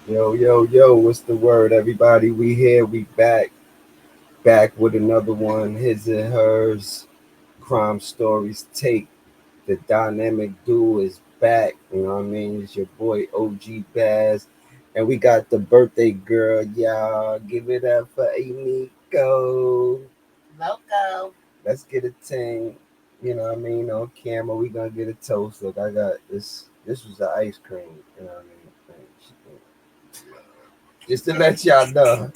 Yo, yo, yo, what's the word, everybody? We here, we back with another one. His and hers, crime stories take. The dynamic duo is back. You know what I mean? It's your boy OG Baz. And we got the birthday girl, y'all. Give it up for Amiko. Loco. Let's get a ting. You know what I mean? On camera, we gonna get a toast. Look, I got this. This was the ice cream. You know what I mean? Just to let y'all know.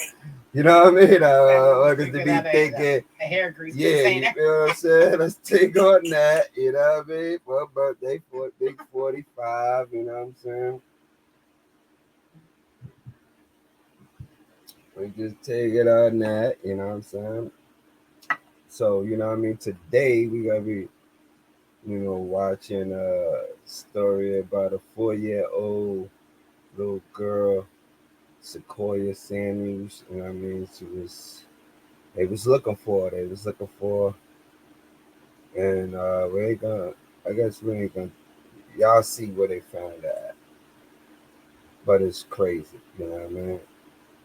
You know what I mean? Because to be thinking, A hair grease yeah, you container. know what I'm saying? Let's take on that. You know what I mean? For birthday, for big 45. You know what I'm saying? We just take it on that. You know what I'm saying? So, you know what I mean? Today, we going to be, watching a story about a 4-year-old little girl, Sequoia Samuels. You know what I mean? They was looking for her. They was looking for her. And we ain't gonna, I guess we ain't gonna, y'all see where they found that at. But it's crazy, you know what I mean?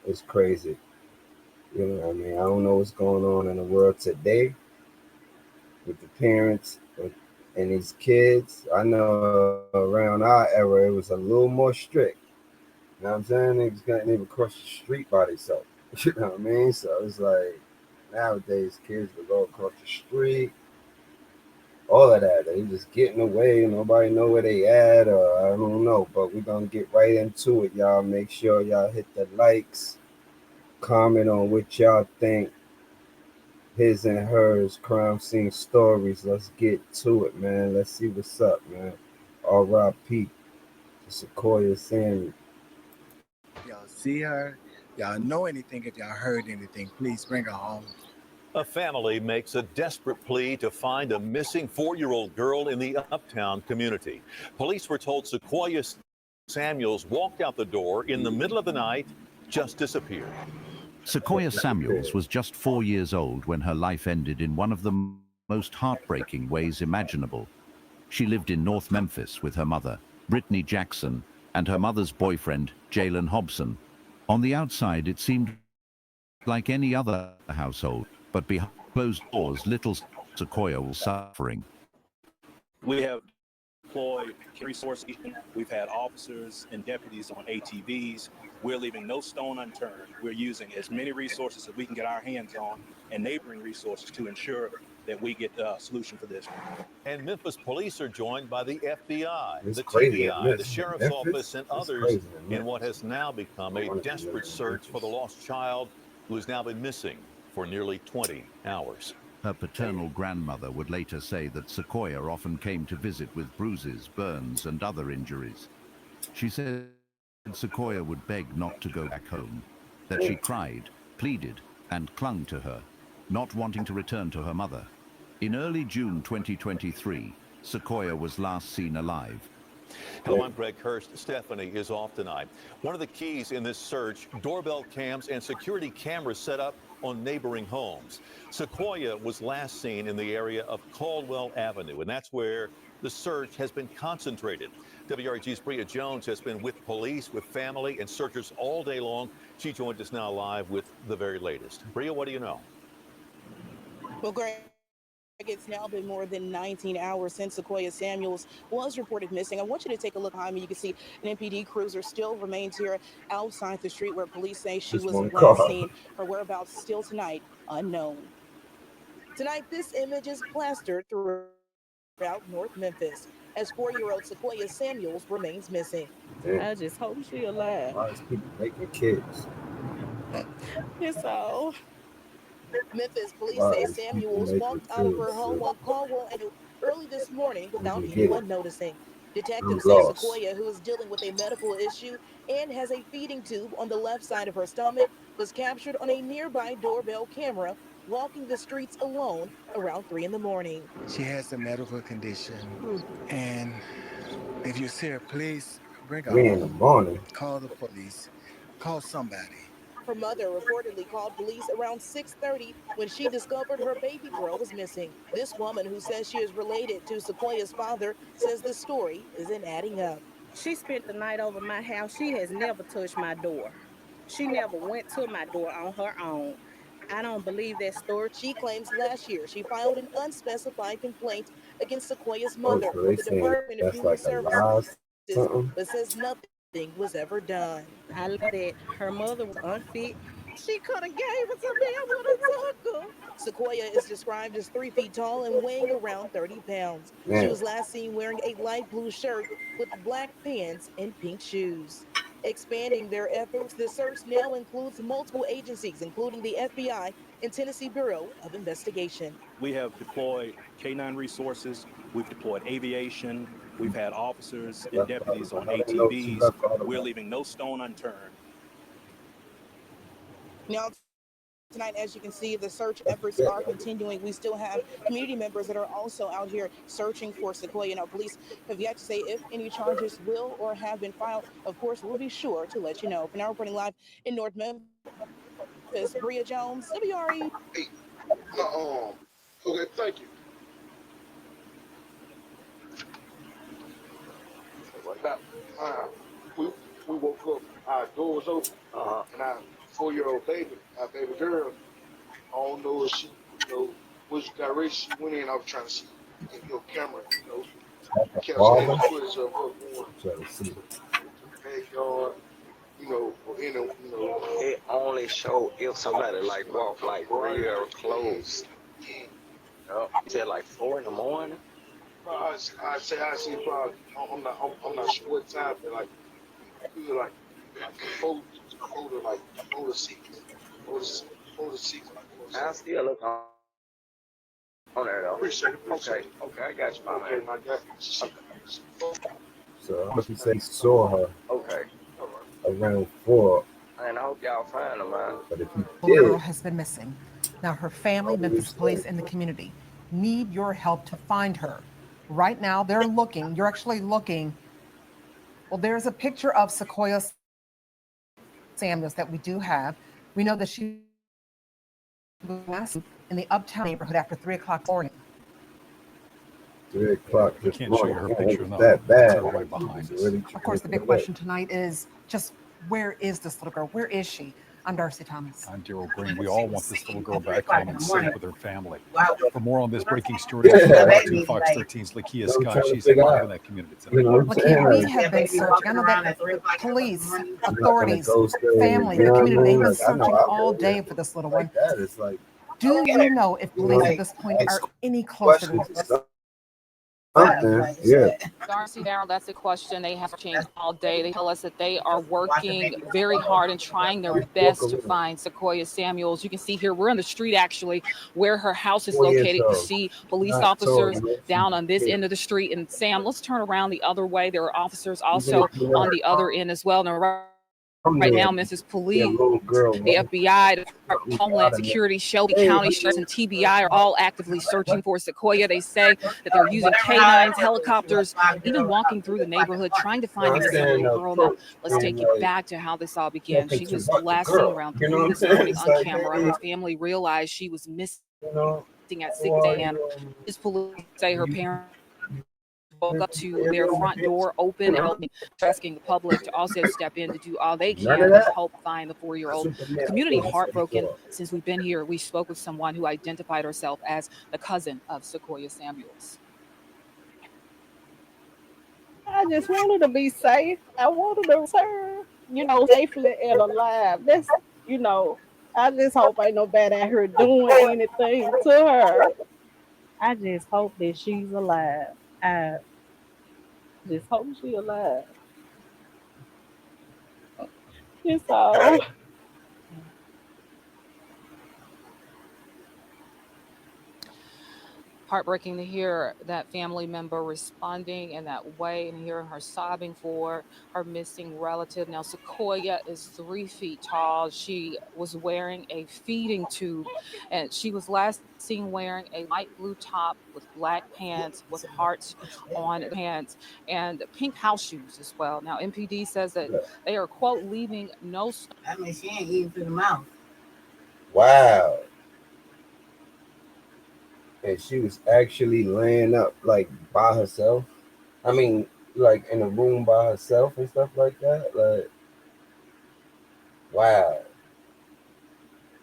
It's crazy, you know what I mean? I don't know what's going on in the world today with the parents and these kids. I know around our era it was a little more strict. You know what I'm saying? Niggas couldn't even cross the street by themselves. You know what I mean? So it's like nowadays kids will go across the street, all of that. They just getting away. Nobody know where they at, or I don't know. But we're gonna get right into it, y'all. Make sure y'all hit the likes, comment on what y'all think. His and hers crime scene stories. Let's get to it, man. Let's see what's up, man. R.I.P. to Sequoia Sammy. Y'all see her? Y'all know anything? If y'all heard anything, please bring her home. A family makes a desperate plea to find a missing 4-year-old girl in the Uptown community. Police were told Sequoia Samuels walked out the door in the middle of the night, just disappeared. Sequoia Samuels was just 4 years old when her life ended in one of the most heartbreaking ways imaginable. She lived in North Memphis with her mother, Brittany Jackson, and her mother's boyfriend, Jalen Hobson. On the outside, it seemed like any other household, but behind closed doors, little Sequoia was suffering. We have deployed resources. We've had officers and deputies on ATVs. We're leaving no stone unturned. We're using as many resources that we can get our hands on and neighboring resources to ensure that we get a solution for this. And Memphis police are joined by the FBI, It's the crazy in TBI, the Memphis. sheriff's Memphis? office, and It's others crazy in in what Memphis. has now become I a wanted to live desperate in search for the Memphis. lost child who has now been missing for nearly 20 hours. Her paternal grandmother would later say that Sequoia often came to visit with bruises, burns, and other injuries. She said Sequoia would beg not to go back home, that she cried, pleaded, and clung to her, not wanting to return to her mother. In early June 2023, Sequoia was last seen alive. Hello, I'm Greg Hurst. Stephanie is off tonight. One of the keys in this search, doorbell cams and security cameras set up on neighboring homes. Sequoia was last seen in the area of Caldwell Avenue, and that's where the search has been concentrated. WRG's Bria Jones has been with police, with family, and searchers all day long. She joins us now live with the very latest. Bria, what do you know? Well, Greg, it's now been more than 19 hours since Sequoia Samuels was reported missing. I want you to take a look behind me. You can see an MPD cruiser still remains here outside the street where police say she was Just one last seen. car. Her whereabouts still tonight unknown. Tonight, this image is plastered throughout North Memphis as 4-year-old Sequoia Samuels remains missing. I Damn. just hope she alive. Why is people making kids? It's all. Memphis police Why say is people Samuels making walked out of her kids? home on Caldwell Avenue early this morning We without can get it. anyone noticing. I'm Detectives say lost. Sequoia, who is dealing with a medical issue and has a feeding tube on the left side of her stomach, was captured on a nearby doorbell camera walking the streets alone around 3 in the morning. She has a medical condition, and if you see her, please bring her 3 in the home. morning. Call the police. Call somebody. Her mother reportedly called police around 6:30 when she discovered her baby girl was missing. This woman, who says she is related to Sequoia's father, says the story isn't adding up. She spent the night over my house. She has never touched my door. She never went to my door on her own. I don't believe that story. She claims last year she filed an unspecified complaint against Sequoia's Oh, mother so with they the saying Department of that's Human like a Services, lie or but says something? nothing was ever done. I love that her mother was unfit. She could have gave us a man with a tucker. Sequoia is described as 3 feet tall and weighing around 30 pounds. She Man, was last seen wearing a light blue shirt with black pants and pink shoes. Expanding their efforts, the search now includes multiple agencies, including the FBI and Tennessee Bureau of Investigation. We have deployed K9 resources. We've deployed aviation. We've had officers and left deputies on how they know she ATVs. left all the We're money. leaving no stone unturned. Now, tonight, as you can see, the search That's efforts it. are continuing. We still have community members that are also out here searching for Sequoia. Now, police have yet to say if any charges will or have been filed. Of course, we'll be sure to let you know. For now, reporting live in North Memphis, Bria Jones, WRE. Hey, okay, thank you. Now, uh, we, we woke up, our door was open, and our 4-year-old baby, our baby girl, I don't know if she, which direction she went in. I was trying to see in your camera, capture any Father, footage of her going try to see. to the backyard, or in a, It only show if somebody like walk like right, real close. yeah. You said like 4 in the morning. I see probably, I'm not sure what time, but like, good, like four to six, four to six, like four to I six. still look on there though. Appreciate Okay, it. okay, I got you, my Okay, man. my guy. So how much you say he saw her Okay, around 4, and I hope y'all find them, man. but if he Little girl did, has been missing. Now, her family, how do you Memphis police, say? and the community need your help to find her. Right now, they're looking. You're actually looking. Well, there's a picture of Sequoia Samuels that we do have. We know that she was last in the Uptown neighborhood after 3 o'clock morning. 3 o'clock We this can't show you morning. her Man, it picture was enough. that It's bad. her right Like, he behind was us. really Of trying course, to the get big away. question tonight is just where is this little girl? Where is she? I'm Darcy Thomas. I'm Daryl Green. We all want this little girl back home and safe with her family. For more on this breaking story, also go to Fox 13's Lakia I'm Scott. trying to She's figure live out. in that community You tonight. know what I'm saying? Lakia, we Like, have been searching. I know that the police, I'm not gonna authorities, go stay in family, you the know what I community, they've mean? been Like, I know searching I've all been there, day for this little like one. that. It's like, Do you know if you police know, at this point ask are any closer to questions or something. Yeah. Darcy Darrell, that's a question they have searching all day. They tell us that they are working very hard and trying their Walk best to around. find Sequoia Samuels. You can see here, we're on the street actually where her house is 4 years located. You old. see police Not told officers me she's down on this here. end of the street. And Sam, let's turn around the other way. There are officers Even if also you on know the other end as well. Now, I'm right there, now, Memphis yeah, Police, little girl, the right? FBI, the Something Homeland out of there. Security, Shelby Hey, County Sheriff's, and TBI are all actively searching for Sequoia. They say that they're using K9s, helicopters, even walking through the neighborhood, trying to no, find I'm this little saying girl. Now, coach let's and take you like back to how this all can't began. She picture was what the last seen girl. around You know 3 what I'm this saying? morning It's on like, camera. Her hey, family realized she was missing you know, at who 6 are a.m. you? His police say her You parents woke live up in to the area their on the front pitch? door open You and know, asking the public to also step in to do all they none of can to that. help find the 4-year-old. The Superman, community I said heartbroken. before. Since we've been here, we spoke with someone who identified herself as the cousin of Sequoia Samuels. I just wanted to be safe. I wanted to return, safely and alive. I just hope ain't nobody out here doing anything to her. I just hope that she's alive. I just hope she's alive. It's all. Heartbreaking to hear that family member responding in that way and hearing her sobbing for her missing relative. Now, Sequoia is 3 feet tall. She was wearing a feeding tube, and she was last seen wearing a light blue top with black pants with hearts on the pants and pink house shoes as well. Now, MPD says that they are, quote, leaving no. I mean, she ain't eating through the mouth. Wow. And she was actually laying up like by herself. I mean, like in a room by herself and stuff like that. Like, wow.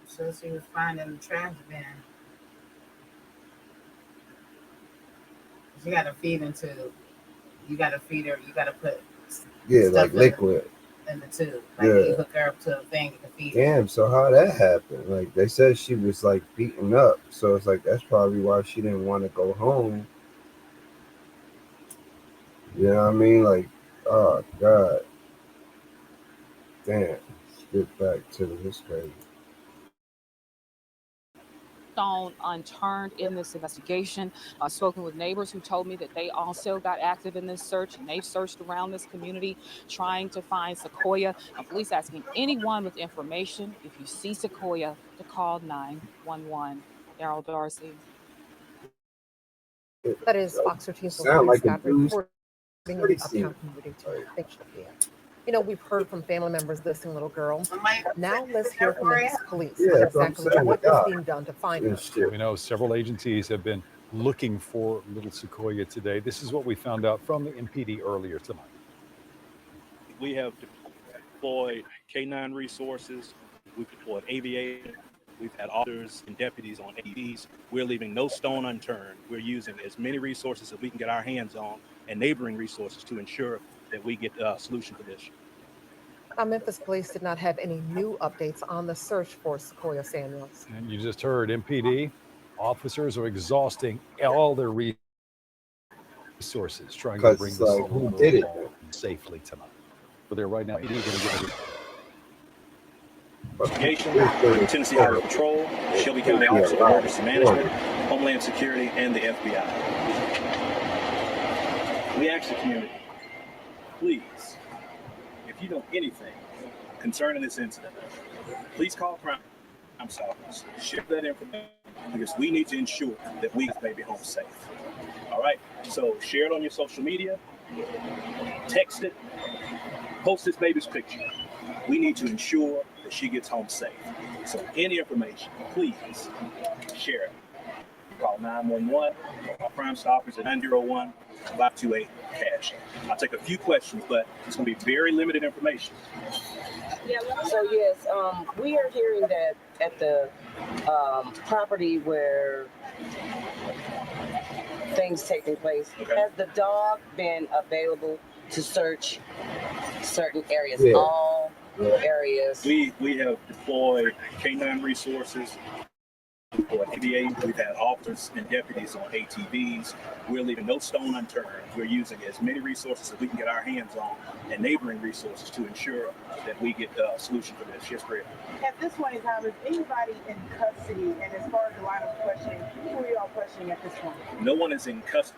So she was finding the trash bin. You gotta feed into. You gotta feed her. You gotta put Yeah, stuff like liquid. in the tube. Like Yeah. you hook her up to a thing you can feed her. Damn. So how that happened? Like they said she was like beaten up. So it's like that's probably why she didn't want to go home. You know what I mean? Like, oh God, damn. Let's get back to the history. Stone unturned in this investigation. I've spoken with neighbors who told me that they also got active in this search and they've searched around this community trying to find Sequoia. Police asking anyone with information, if you see Sequoia, to call 911. Daryl Darcy. That is Fox 13 Sound Police like a Scott dude's reporting in study the scene. Uptown community tonight. Thank you, Sophia. You know, we've heard from family members missing little girl. Now let's hear from Memphis police Yeah, on that's what I'm exactly saying. what The is guy being done to find her. and shit. We know several agencies have been looking for little Sequoia today. This is what we found out from the MPD earlier tonight. We have deployed K9 resources. We've deployed aviation. We've had officers and deputies on ADs. We're leaving no stone unturned. We're using as many resources that we can get our hands on and neighboring resources to ensure that we get a solution for this. Memphis police did not have any new updates on the search for Sequoia Samuels. And you just heard MPD officers are exhausting all their resources trying to Because bring it's this like, little who girl did it? home safely tonight. We're there right now. MPD going to give it. Investigation, Tennessee Highway Patrol, Shelby County Office of Emergency Management, Homeland Security, and the FBI. We ask the community, please, if you know anything concerning this incident, please call Crime Stoppers. Share that information because we need to ensure that we get this baby home safe. All right? So share it on your social media, text it, post this baby's picture. We need to ensure that she gets home safe. So any information, please share it. Call 911, call Crime Stoppers at 901-528-CASH. I'll take a few questions, but it's going to be very limited information. So yes, we are hearing that at the property where things taking place, has the dog been available to search certain areas, all areas? We have deployed K9 resources. We've deployed aviation. We've had officers and deputies on ATVs. We're leaving no stone unturned. We're using as many resources as we can get our hands on and neighboring resources to ensure that we get a solution for this. Yes, Brett. At this point in time, is anybody in custody? And as far as the line of questioning, who are y'all questioning at this point? No one is in custody.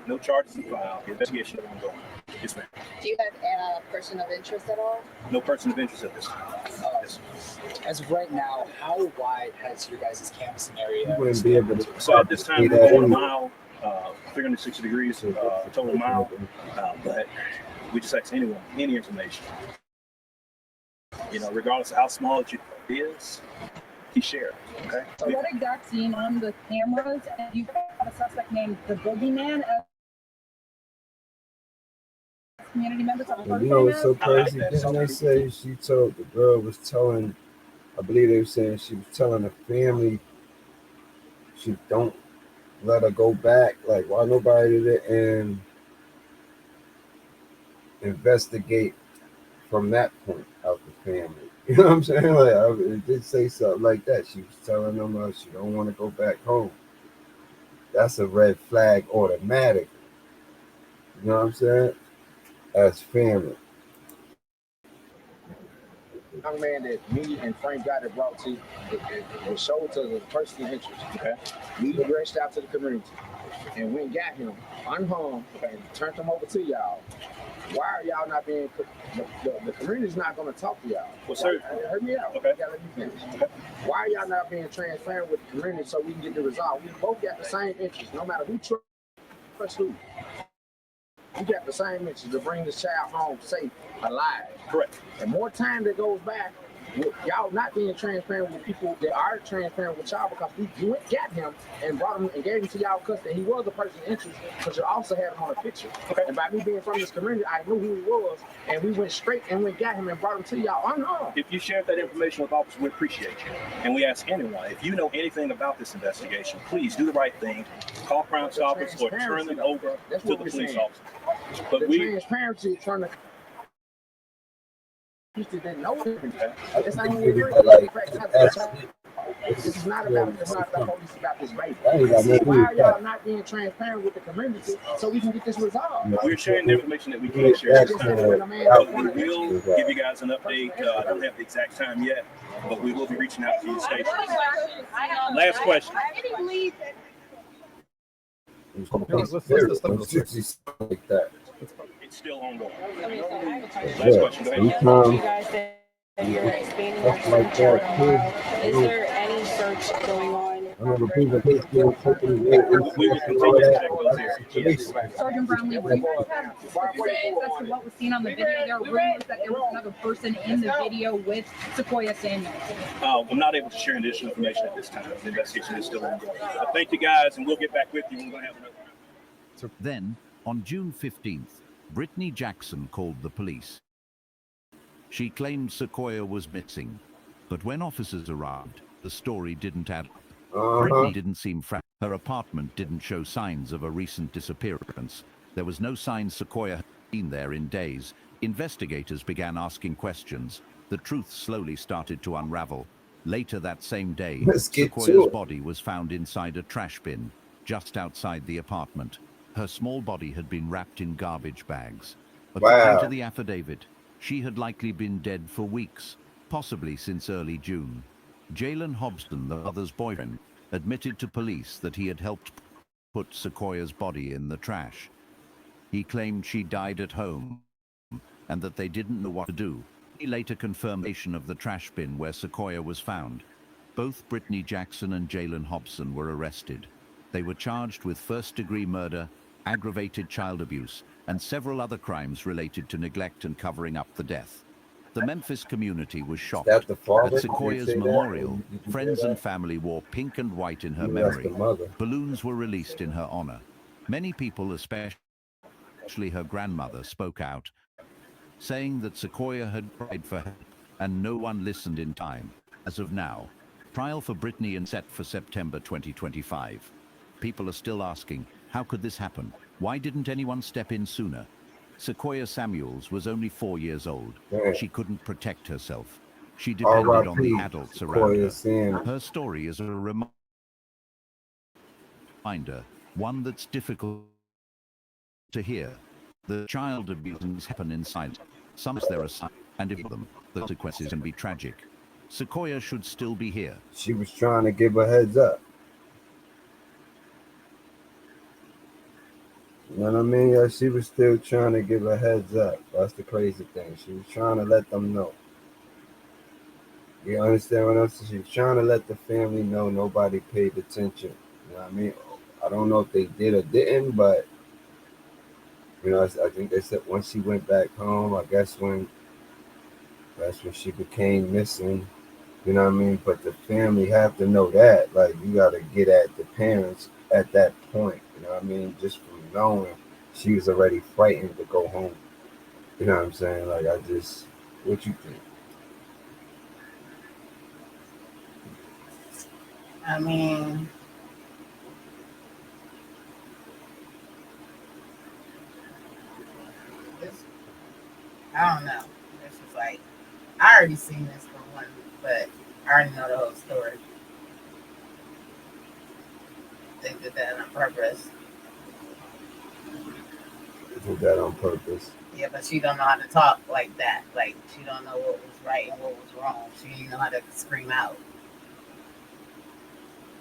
No charges are filed. The investigation is ongoing. Yes, ma'am. Do you have a person of interest at all? No person of interest at this time. Yes. As of right now, how wide has your guys' canvassing area? You wouldn't be able to. So at this time, we're going a mile, 360 degrees, total mile. But we just ask anyone, any information. You know, regardless of how small it is, he shared. Okay. So what exact scene on the cameras? And you have a suspect named the Boogeyman as community members on the And you know what's so crazy? Didn't they say she told the girl was telling? I believe they were saying she was telling the family she don't let her go back. Like, why nobody did it and investigate from that point of the family? You know what I'm saying? Like, it did say something like that. She was telling them she don't want to go back home. That's a red flag automatic. You know what I'm saying? As family. Young man that me and Frank got it brought to, it was showed to the person of interest. Okay, we reached out to the community and we got him unharmed and turned him over to y'all. Why are y'all not being? The community's not going to talk to y'all. Well, sir, hear me out. Okay. You gotta let me finish. Okay. Why are y'all not being transparent with the community so we can get the result? We both got the same interest, no matter who trusts who. We got the same interest to bring this child home safe, alive. Correct. And more time that goes back, y'all not being transparent with people that are transparent with y'all because we went got him and brought him and gave him to y'all custody. He was a person of interest, but you also had him on a picture. Okay. And by me being from this community, I knew who he was, and we went straight and went got him and brought him to y'all unharmed. If you shared that information with officers, we appreciate you. And we ask anyone, if you know anything about this investigation, please do the right thing. Call Crime Stoppers or turn them over to the police officers. But the transparency trying to didn't know everything. It's not even this is not about the police, about this baby. Why are y'all not being transparent with the community so we can get this resolved? We're sharing the information that we can share at this time. But we will give you guys an update. I don't have the exact time yet, but we will be reaching out to you stations. Last question. It's still ongoing. Last question. Go ahead. You guys said you're expanding your search out in Ohio. Is there any search going on? We will continue to check those areas. Sergeant Brownlee, do you guys have specifics as to what was seen on the video? There were rumors that there was another person in the video with Sequoia Samuels. I'm not able to share additional information at this time. The investigation is still ongoing. But thank you guys, and we'll get back with you. We're going to have another round. Then, on June 15th, Brittany Jackson called the police. She claimed Sequoia was missing, but when officers arrived, the story didn't add up. Brittany didn't seem her apartment didn't show signs of a recent disappearance. There was no sign Sequoia had been there in days. Investigators began asking questions. The truth slowly started to unravel. Later that same day, Sequoia's body was found inside a trash bin, just outside the apartment. Her small body had been wrapped in garbage bags. According to the affidavit, she had likely been dead for weeks, possibly since early June. Jalen Hobson, the mother's boyfriend, admitted to police that he had helped put Sequoia's body in the trash. He claimed she died at home and that they didn't know what to do. He later confirmation of the trash bin where Sequoia was found. Both Brittany Jackson and Jalen Hobson were arrested. They were charged with first-degree murder, aggravated child abuse, and several other crimes related to neglect and covering up the death. The Memphis community was shocked. At Sequoia's memorial, friends and family wore pink and white in her memory. Balloons were released in her honor. Many people, especially her grandmother, spoke out, saying that Sequoia had cried for help and no one listened in time. As of now, trial for Brittany is set for September 2025. People are still asking, how could this happen? Why didn't anyone step in sooner? Sequoia Samuels was only 4 years old. She couldn't protect herself. She depended on the adults around her. Her story is a reminder, one that's difficult to hear. The child abuse happen in silence. Sometimes there are signs, and if them, the consequences can be tragic. Sequoia should still be here. She was trying to give a heads up. You know what I mean? Yeah, she was still trying to give a heads up. That's the crazy thing. She was trying to let them know. You understand what I'm saying? She was trying to let the family know nobody paid attention. You know what I mean? I don't know if they did or didn't, but you know, I think they said once she went back home, I guess that's when she became missing. You know what I mean? But the family have to know that. Like, you got to get at the parents at that point. You know what I mean? Just from knowing she was already frightened to go home. You know what I'm saying? Like, what you think? I mean, I don't know. It's just like, I already seen this for one, but I already know the whole story. They did that on purpose. Did that on purpose. Yeah, but she don't know how to talk like that. Like, she don't know what was right and what was wrong. She didn't know how to scream out.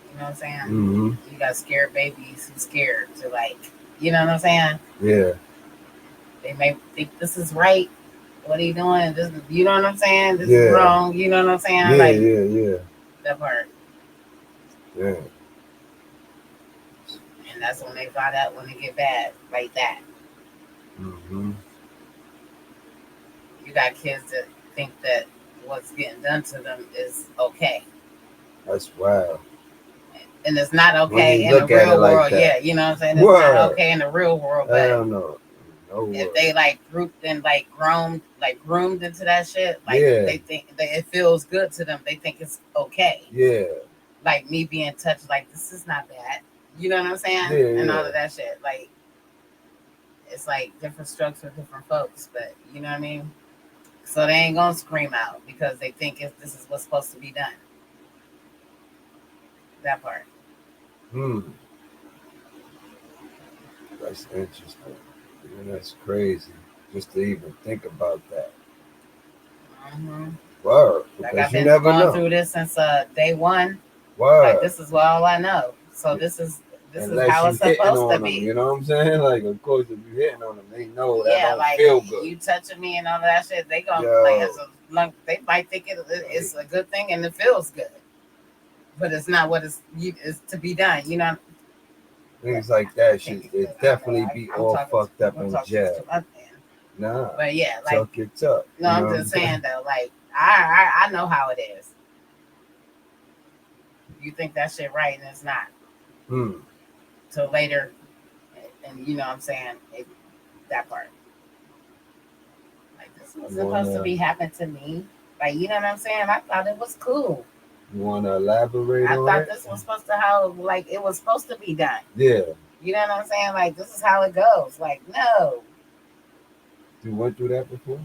You know what I'm saying? Mm-hmm. You got scared babies who scared to, like, you know what I'm saying? Yeah. They may think this is right. What are you doing? This, you know what I'm saying? This is wrong. You know what I'm saying? Yeah, like, yeah. That part. Yeah. And that's when they find out when it get bad, like that. Mm-hmm. You got kids that think that what's getting done to them is okay. That's wild. And it's not When okay you in the look at it real like world. that. Yeah, you know what I'm saying? It's not okay in the real world, I but don't know. No if word. they like grouped and like groomed into that shit, like Yeah. they think that it feels good to them. They think it's okay. Yeah. Like me being touched, like this is not bad. You know what I'm saying? Yeah, And all yeah. of that shit. Like it's like different strokes for different folks, but you know what I mean? So they ain't gonna scream out because they think this is what's supposed to be done. That part. That's interesting. And that's crazy. Just to even think about that. Mm-hmm. Word. Like Because I've you been never going know. through this since day one. Word. Like this is all I know. So this is Unless how you it's hitting supposed to on them, be. you know what I'm saying? Like, of course, if you hitting on them, they know that Yeah, don't like feel good. you touching me and all of that shit. They gonna like they might think it's a good thing and it feels good, but it's not what it's to be done. You know. Things like that should it definitely be all fucked up in jail. Nah. But yeah, like Tuck your tuck. no, I'm just saying though, like I know how it is. You think that shit right and it's not. Till later, and you know what I'm saying that part. Like this was supposed to be happening to me. Like you know what I'm saying? I thought it was cool. You want to elaborate I on thought it? this was supposed to how like it was supposed to be done. Yeah. You know what I'm saying? Like this is how it goes. Like no. You went through that before?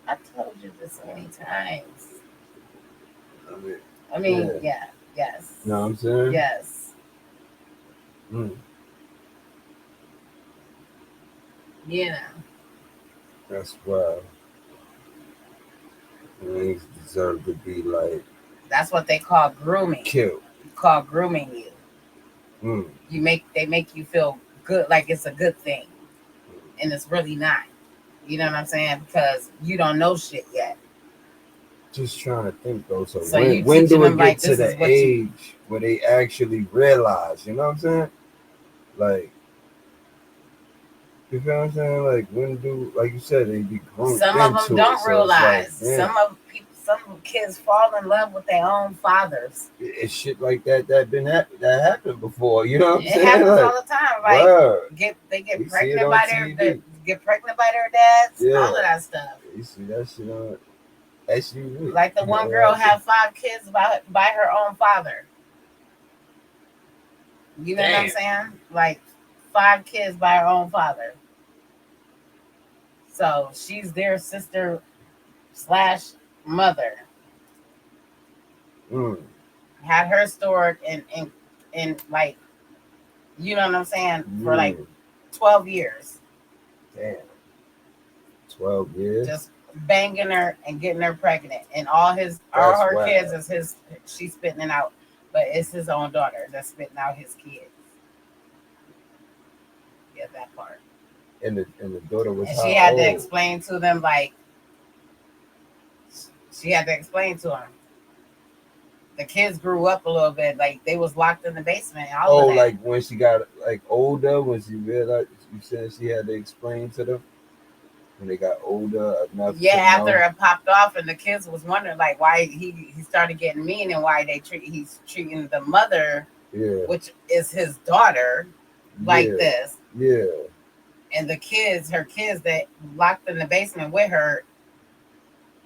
I told you this many times. I mean, yeah. Yes. You know what I'm saying? Yes. You know. That's wild. Things deserve to be like. That's what they call grooming. Killed. Call grooming you. They make you feel good, like it's a good thing, and it's really not. You know what I'm saying? Because you don't know shit yet. Just trying to think though. So when do it get like, to the age where they actually realize? You know what I'm saying? Like, you feel what I'm saying? Like when do, like you said, they be groomed some of them don't so realize. Like, Some kids fall in love with their own fathers. It's shit like that that happened before. You know what I'm saying? It happens like, all the time. Like they get pregnant by their dads. Yeah. All of that stuff. You see that shit on SUV. Like the one girl had 5 kids by her own father. You know what I'm saying? Like 5 kids by her own father. So she's their sister / mother. Had her stored in like, you know what I'm saying, for like 12 years. Damn. 12 years? Just banging her and getting her pregnant. And all her kids is his, she's spitting it out. But it's his own daughter that's spitting out his kids. Yeah, that part. And the daughter was and she had to explain to them, like, she had to explain to them. The kids grew up a little bit, like they was locked in the basement. All of that. Like when she got like older, when she realized, you said she had to explain to them when they got older enough. Yeah, after it popped off, and the kids was wondering like why he started getting mean and why he's treating the mother, which is his daughter, like this. Yeah. And the kids, her kids that locked in the basement with her,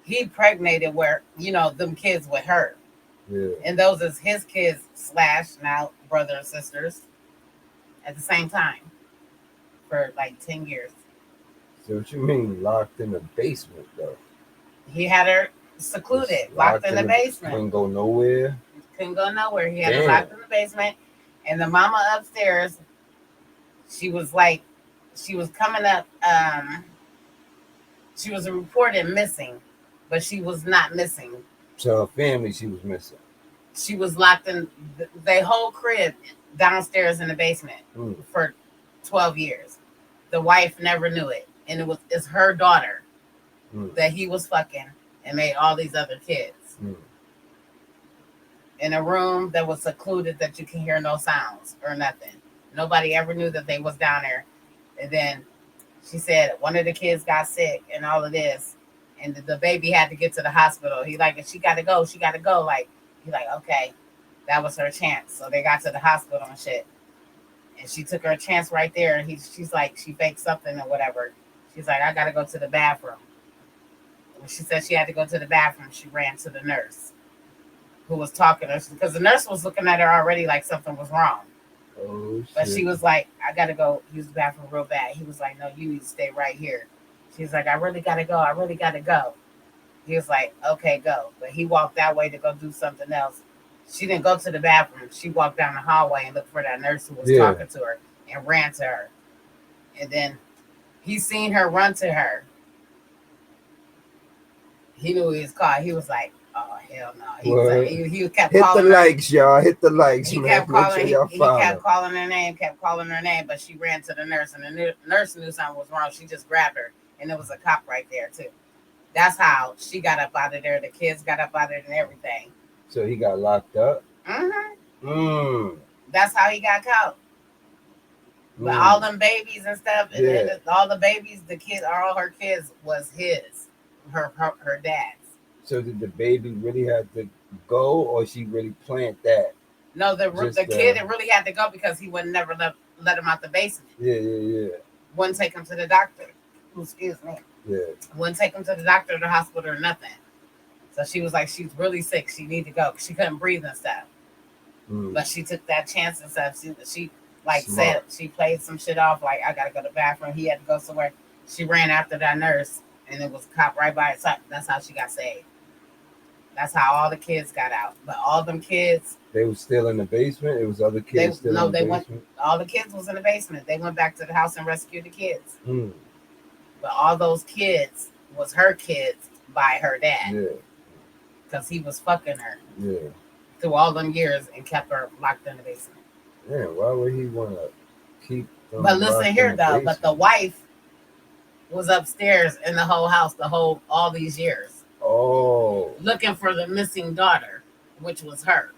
he impregnated where, you know, them kids with her. Yeah. And those is his kids / now brother and sisters at the same time for like 10 years. So what you mean locked in the basement though? He had her secluded, locked in the basement. Couldn't go nowhere. Couldn't go nowhere. He had her locked in the basement. And the mama upstairs, she was coming up, she was reported missing, but she was not missing. So her family, she was missing. She was locked in the whole crib downstairs in the basement for 12 years. The wife never knew it. And it's her daughter that he was fucking and made all these other kids. In a room that was secluded that you can hear no sounds or nothing. Nobody ever knew that they was down there. And then she said one of the kids got sick and all of this. and the baby had to get to the hospital. He like, she got to go. She got to go. Like, he like, okay, that was her chance. So they got to the hospital and shit. And she took her chance right there. And she's like, she faked something or whatever. She's like, I got to go to the bathroom. When she said she had to go to the bathroom, she ran to the nurse who was talking to her because the nurse was looking at her already like something was wrong. Oh, but shit. she was like, I got to go use the bathroom real bad. He was like, no, you need to stay right here. She's like, I really got to go. I really got to go. He was like, okay, go. But he walked that way to go do something else. She didn't go to the bathroom. She walked down the hallway and looked for that nurse who was talking to her and ran to her. And then he seen her run to her. He knew he was caught. He was like, oh, hell no. He kept Hit calling the her. likes, y'all. Hit the likes, He man. kept calling. Make sure y'all He follow. kept calling her name, but she ran to the nurse, and the nurse knew something was wrong. She just grabbed her, and there was a cop right there too. That's how she got up out of there. The kids got up out of there and everything. So he got locked up? That's how he got caught. But all them babies and stuff, and all the babies, the kids, all her kids was her dad's. So did the baby really have to go, or she really planned that? No, the kid really had to go because he would never let him out the basement. Yeah. Wouldn't take him to the doctor. Excuse me. Yeah. Wouldn't take him to the doctor or the hospital or nothing. So she was like, she's really sick. She need to go. She couldn't breathe and stuff. But she took that chance and stuff. She like said, she played some shit off like, I gotta go to the bathroom. He had to go somewhere. She ran after that nurse, and it was a cop right by her side. That's how she got saved. That's how all the kids got out. But all them kids, they were still in the basement. It was other kids still in the basement. All the kids was in the basement. They went back to the house and rescued the kids. But all those kids was her kids by her dad. Yeah. Because he was fucking her. Yeah. Through all them years and kept her locked in the basement. Yeah, why would he want to keep them? But listen here though, but the wife was upstairs in the whole house all these years. Oh. Looking for the missing daughter, which was her.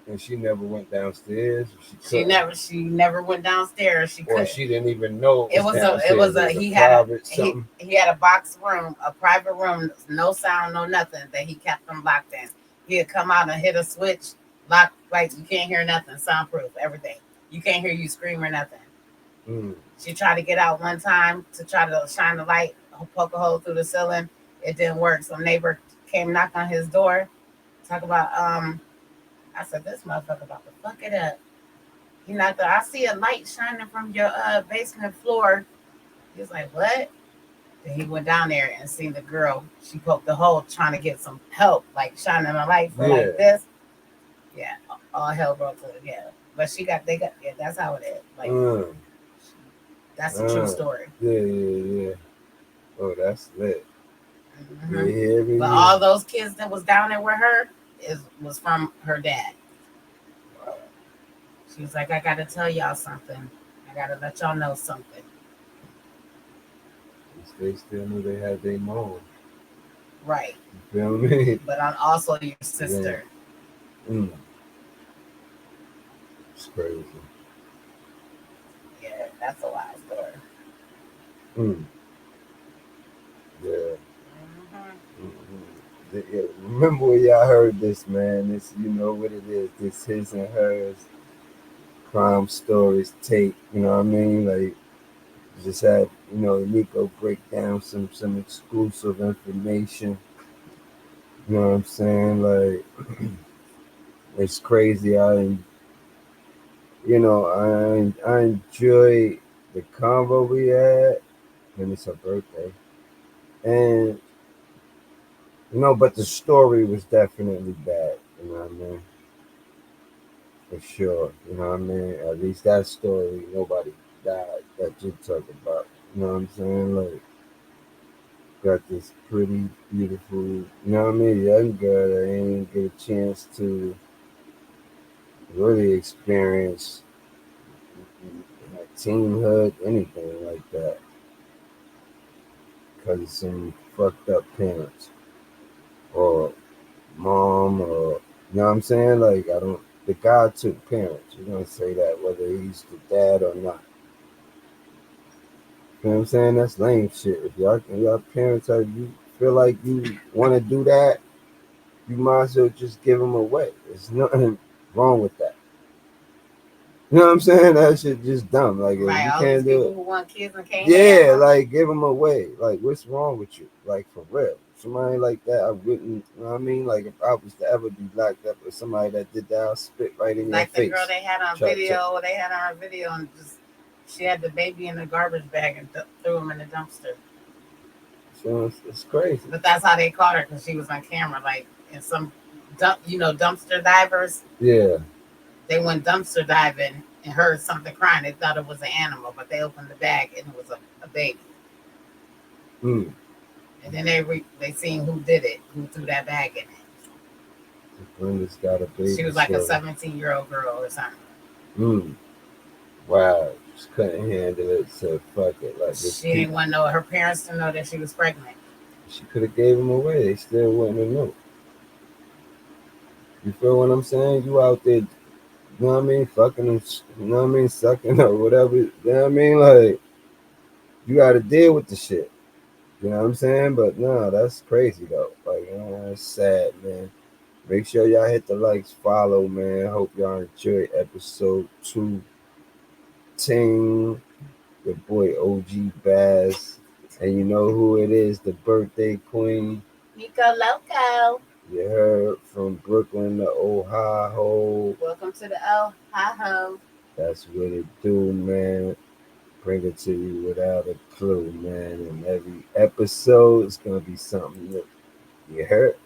And she never went downstairs. She never went downstairs. She couldn't. She didn't even know He had a box room, a private room, no sound, no nothing that he kept them locked in. He'd come out and hit a switch, lock, like you can't hear nothing, soundproof, everything. You can't hear you scream or nothing. She tried to get out one time to try to shine the light, poke a hole through the ceiling. It didn't work. Some neighbor came knock on his door. Talk about I said, this motherfucker about to fuck it up. He knocked on, I see a light shining from your basement floor. He was like, what? Then he went down there and seen the girl. She poked the hole trying to get some help, like shining a light for like this. Yeah, all hell broke together. But that's how it is. Like that's a true story. Yeah. Oh, that's lit. But all those kids that was down there with her was from her dad. She was like, I gotta tell y'all something. I gotta let y'all know something. They still knew they had their mom. Right. You feel me? But I'm also your sister. It's crazy. Yeah, that's a wild story. Yeah. Remember when y'all heard this, man? This, you know what it is. This his and hers crime stories tape. You know what I mean? Like, just had, Nico break down some exclusive information. You know what I'm saying? Like, it's crazy. I enjoy the convo we had, and it's her birthday. And but the story was definitely bad, you know what I mean? For sure, you know what I mean? At least that story, nobody died that you talk about, you know what I'm saying? Like, got this pretty beautiful, you know what I mean, young girl that ain't get a chance to really experience teenhood, anything like that, because of some fucked up parents. Or mom, or you know what I'm saying? Like, the guy took parents. You're gonna say that whether he's the dad or not. You know what I'm saying? That's lame shit. If y'all parents are you feel like you want to do that, you might as well just give them away. There's nothing wrong with that. You know what I'm saying? That shit just dumb. Like if Right, you all these can't do people it, who want kids and can't have yeah, them. like give them away. Like what's wrong with you? Like for real. Somebody like that, I wouldn't. You know what I mean? Like if I was to ever be locked up with somebody that did that, I'll spit right in your Like the face. girl they had on Try to video, and just she had the baby in the garbage bag and threw him in the dumpster. So it's crazy. But that's how they caught her because she was on camera, like in some, dumpster divers. Yeah. They went dumpster diving and heard something crying. They thought it was an animal, but they opened the bag and it was a baby. Mm. And then they seen who did it, who threw that bag in it. Brenda's got a baby. She was like a 17-year-old girl or something. Mm. Wow. Just couldn't handle it. Said fuck it. Like She didn't want to know. Her parents didn't know that she was pregnant. She could have gave him away. They still wouldn't have known. You feel what I'm saying? You out there, you know what I mean, fucking and you know what I mean, sucking or whatever. You know what I mean? Like you got to deal with the shit. You know what I'm saying? But no, that's crazy though. Like, it's sad, man. Make sure y'all hit the likes, follow, man. Hope y'all enjoy episode 2. Your boy OG Bass. And you know who it is, the birthday queen. Nico Loco. You heard from Brooklyn to Ohio. Welcome to the Ohio. That's what it do, man. Bring it to you without a clue, man. And every episode is gonna be something new. You heard?